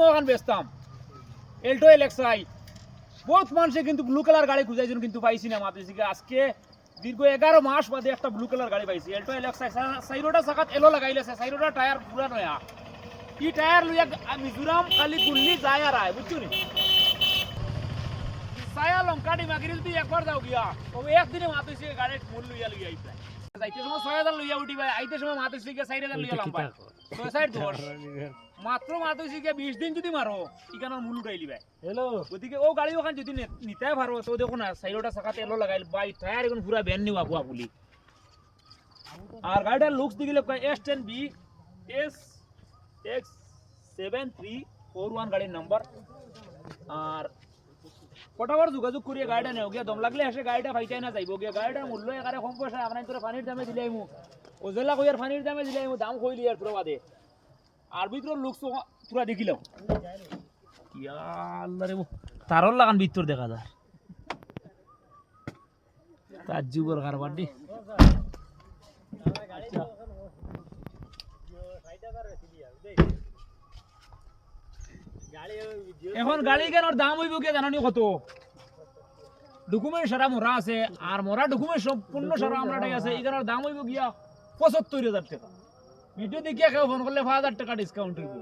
ওখান বেচতাম Alto LXi বহুত মানুষে কিন্তু ব্লু কালার গাড়ি খুঁজাইছেন কিন্তু পাইছি না মাত্র আজকে দীর্ঘ 11 মাস বাদে একটা ব্লু কালার গাড়ি পাইছি এল্টো এলএক্সআই সাইরোটা চাকাত এলো লাগাইলেছে সাইরোটা টায়ার পুরা নয়া ই টায়ার লইয়া মিজোরাম খালি গুল্লি যায় আর আয় বুঝছো নি সায়া লঙ্কাটি মাগিরি যদি একবার যাও গিয়া ও একদিনে মাত্র গাড়ি মূল লইয়া লইয়া আইতা যাইতে সময় 6000 লইয়া উঠি ভাই আইতে সময় মাত্র 4000 লইয়া লাম্বা 610 মাত্র 20 দিন যদি মারো ইকানোর মূল উঠাইলি ভাই হ্যালো ওদিকে ও গাড়ি ওখান যদি নিতে পারো তো দেখো না সাইডটা চাকাতে এলো লাগাইল বাই টায়ার এখন পুরা ব্যান নিও আবু আবুলি আর গাড়িটার লুকস দিলে S10 B S X7341 গাড়ির নাম্বার আর ফটাফট যোগাযোগ করিয়ে গাড়িটা নেও গিয়া দম লাগলে এসে গাড়িটা ফাইটাই না যাইব গিয়া গাড়িটার মূল্য একারে কম পয়সা আপনার তোরা পানির দামে দিলে আইমু ওজেলা কইয়ার পানির দামে দিলে আইমু দাম কইলি আর পুরো বাদে আর ভিতর লুকস পুরা দেখিলাম ইয়া আল্লাহ রে তারর লাগান ভিতর দেখা যায় তাজ্জুবর কারবার দি এখন গাড়ি কেনার দাম হইব কি জানানি কত ডকুমেন্ট সারা মোরা আছে আর মোরা ডকুমেন্ট সম্পূর্ণ সারা আমরা আছে এখানের দাম হইব গিয়া 75000 টাকা ভিডিও দেখিয়া কেউ ফোন করলে 5000 টাকা ডিসকাউন্ট হইব